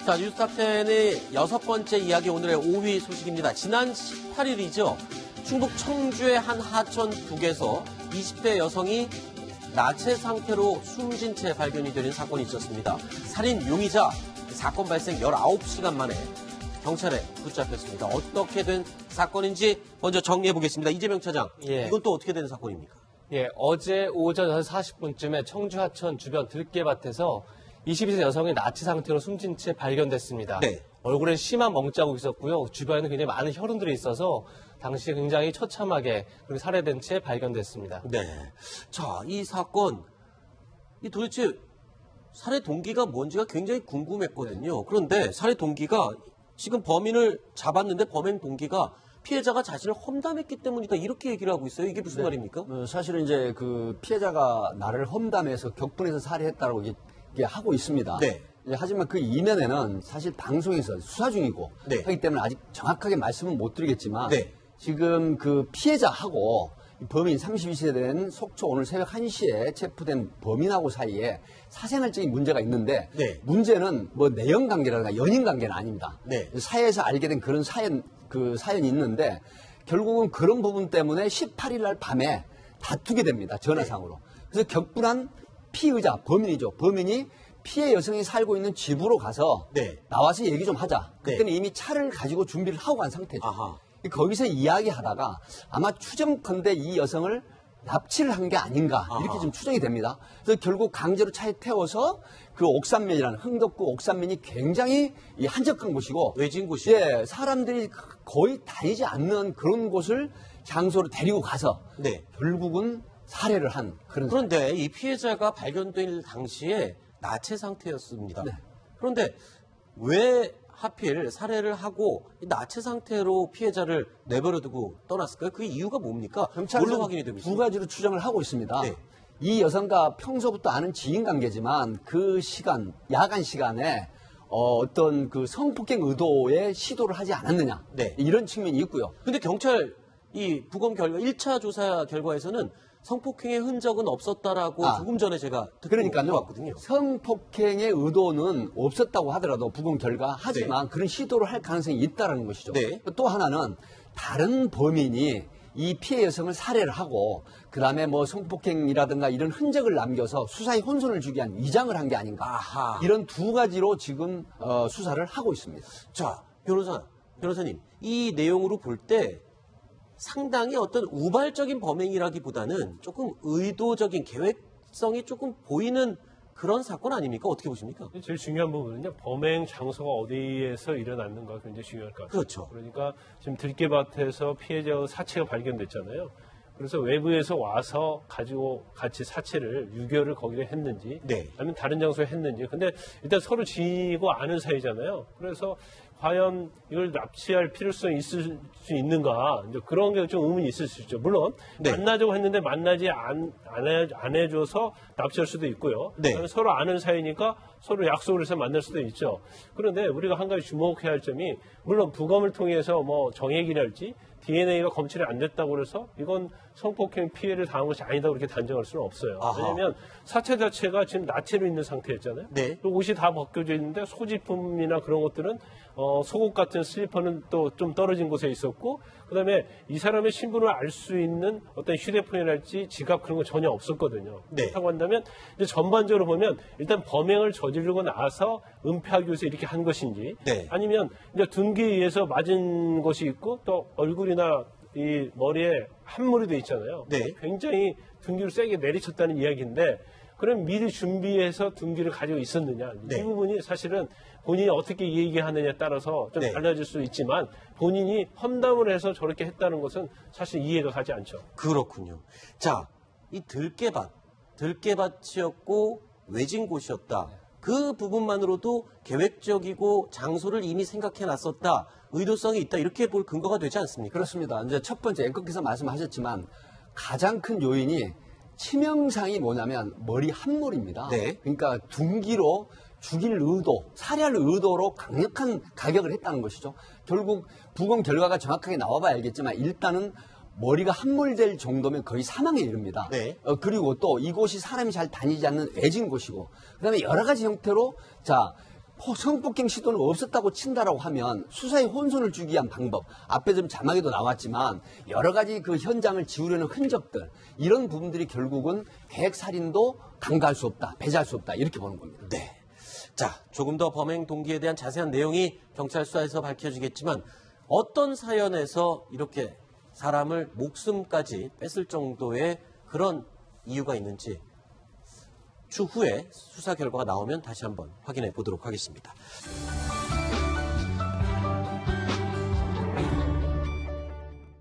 자, 뉴스탑10의 6번째 이야기, 오늘의 5위 소식입니다. 지난 18일이죠. 충북 청주의 한 하천북에서 20대 여성이 나체 상태로 숨진 채 발견이 되는 사건이 있었습니다. 살인 용의자, 사건 발생 19시간 만에 경찰에 붙잡혔습니다. 어떻게 된 사건인지 먼저 정리해 보겠습니다. 이재명 차장, 이건 또 어떻게 된 사건입니까? 어제 오전 6시 40분쯤에 청주 하천 주변 들깨밭에서 22세 여성이 나치 상태로 숨진 채 발견됐습니다. 네. 얼굴에 심한 멍자국이 있었고요. 주변에는 굉장히 많은 혈흔들이 있어서 당시 굉장히 처참하게 그렇게 살해된 채 발견됐습니다. 네. 자, 이 사건, 도대체 살해 동기가 뭔지가 굉장히 궁금했거든요. 그런데 살해 동기가 지금 범인을 잡았는데 범행 동기가 피해자가 자신을 험담했기 때문이다, 이렇게 얘기를 하고 있어요. 이게 무슨 말입니까? 사실은 이제 그 피해자가 나를 험담해서 격분해서 살해했다고 하고 있습니다. 네. 하지만 그 이면에는 사실 방송에서 수사 중이고 네. 하기 때문에 아직 정확하게 말씀은 못 드리겠지만 네. 지금 그 피해자하고 범인 32세 된 속초 오늘 새벽 1시에 체포된 범인하고 사이에 사생활적인 문제가 있는데 네. 문제는 뭐 내연 관계라든가 연인 관계는 아닙니다. 네. 사회에서 알게 된 그런 사연이 있는데 결국은 그런 부분 때문에 18일 날 밤에 다투게 됩니다. 전화상으로. 그래서 격분한 피의자, 범인이죠. 범인이 피해 여성이 살고 있는 집으로 가서 네. 나와서 얘기 좀 하자. 그때는 네. 이미 차를 가지고 준비를 하고 간 상태죠. 아하. 거기서 이야기하다가 아마 추정컨대 이 여성을 납치를 한 게 아닌가 이렇게 좀 추정이 됩니다. 그래서 결국 강제로 차에 태워서 그 옥산면이라는 흥덕구 옥산면이 굉장히 한적한 곳이고 외진 곳이요. 사람들이 거의 다니지 않는 그런 곳을 장소로 데리고 가서 네. 결국은 살해를 한 그런. 그런데 이 피해자가 발견될 당시에 나체 상태였습니다. 네. 그런데 왜 하필 살해를 하고 나체 상태로 피해자를 내버려두고 떠났을까요? 그 이유가 뭡니까? 뭘로 확인이 되고 두 있습니까? 가지로 추정을 하고 있습니다. 네. 이 여성과 평소부터 아는 지인 관계지만 그 시간, 야간 시간에 어떤 그 성폭행 의도의 시도를 하지 않았느냐. 네. 이런 측면이 있고요. 근데 경찰 이 부검 결과 1차 조사 결과에서는 성폭행의 흔적은 없었다라고 조금 전에 제가 듣고 그러니까요. 왔거든요. 성폭행의 의도는 없었다고 하더라도 부검 결과 하지만 그런 시도를 할 가능성이 있다는 것이죠. 네. 또 하나는 다른 범인이 이 피해 여성을 살해를 하고 그다음에 뭐 성폭행이라든가 이런 흔적을 남겨서 수사에 혼선을 주기 위한 위장을 한 게 아닌가. 아하. 이런 두 가지로 지금 수사를 하고 있습니다. 자, 변호사님, 이 내용으로 볼 때 상당히 어떤 우발적인 범행이라기보다는 조금 의도적인 계획성이 조금 보이는 그런 사건 아닙니까? 어떻게 보십니까? 제일 중요한 부분은요, 범행 장소가 어디에서 일어났는가 굉장히 중요할 것 같아요. 그렇죠. 그러니까 지금 들깨밭에서 피해자 사체가 발견됐잖아요. 그래서 외부에서 와서 가지고 같이 사체를 유교를 거기다 했는지, 네. 아니면 다른 장소에 했는지. 근데 일단 서로 지고 아는 사이잖아요. 그래서 과연 이걸 납치할 필요성이 있을 수 있는가, 이제 그런 게 좀 의문이 있을 수 있죠. 물론 네. 만나자고 했는데 만나지 안 해줘서 납치할 수도 있고요. 네. 서로 아는 사이니까 서로 약속을 해서 만날 수도 있죠. 그런데 우리가 한 가지 주목해야 할 점이, 물론 부검을 통해서 뭐 정액이랄지 DNA가 검출이 안 됐다고 해서 이건 성폭행 피해를 당한 것이 아니다 그렇게 단정할 수는 없어요. 아하. 왜냐하면 사체 자체가 지금 나체로 있는 상태였잖아요. 네. 그리고 옷이 다 벗겨져 있는데 소지품이나 그런 것들은 속옷 같은 슬리퍼는 또 좀 떨어진 곳에 있었고, 그다음에 이 사람의 신분을 알 수 있는 어떤 휴대폰이랄지 지갑 그런 거 전혀 없었거든요. 네. 그렇다고 한다면 이제 전반적으로 보면 일단 범행을 저지르고 나서 은폐하기 위해서 이렇게 한 것인지, 네. 아니면 이제 등기에 의해서 맞은 것이 있고 또 얼굴이나 이 머리에 한무리도 있잖아요. 네. 굉장히 등기를 세게 내리쳤다는 이야기인데, 그럼 미리 준비해서 등기를 가지고 있었느냐. 네. 이 부분이 사실은 본인이 어떻게 얘기하느냐에 따라서 좀 네. 달라질 수 있지만, 본인이 험담을 해서 저렇게 했다는 것은 사실 이해가 가지 않죠. 그렇군요. 자, 이 들깨밭이었고 외진 곳이었다. 그 부분만으로도 계획적이고 장소를 이미 생각해놨었다. 의도성이 있다. 이렇게 볼 근거가 되지 않습니까? 그렇습니다. 이제 첫 번째 앵커께서 말씀하셨지만 가장 큰 요인이 치명상이 뭐냐면 머리 한몰입니다. 네. 그러니까 둔기로 죽일 의도, 살해할 의도로 강력한 가격을 했다는 것이죠. 결국 부검 결과가 정확하게 나와봐야 알겠지만 일단은 머리가 함몰될 정도면 거의 사망에 이릅니다. 네. 그리고 또 이곳이 사람이 잘 다니지 않는 외진 곳이고, 그다음에 여러 가지 형태로 성폭행 시도는 없었다고 친다라고 하면 수사에 혼선을 주기 위한 방법, 앞에 좀 자막에도 나왔지만 여러 가지 그 현장을 지우려는 흔적들, 이런 부분들이 결국은 계획살인도 간과할 수 없다, 배제할 수 없다, 이렇게 보는 겁니다. 네. 자, 조금 더 범행 동기에 대한 자세한 내용이 경찰 수사에서 밝혀지겠지만 어떤 사연에서 이렇게 사람을 목숨까지 뺏을 정도의 그런 이유가 있는지 추후에 수사 결과가 나오면 다시 한번 확인해 보도록 하겠습니다.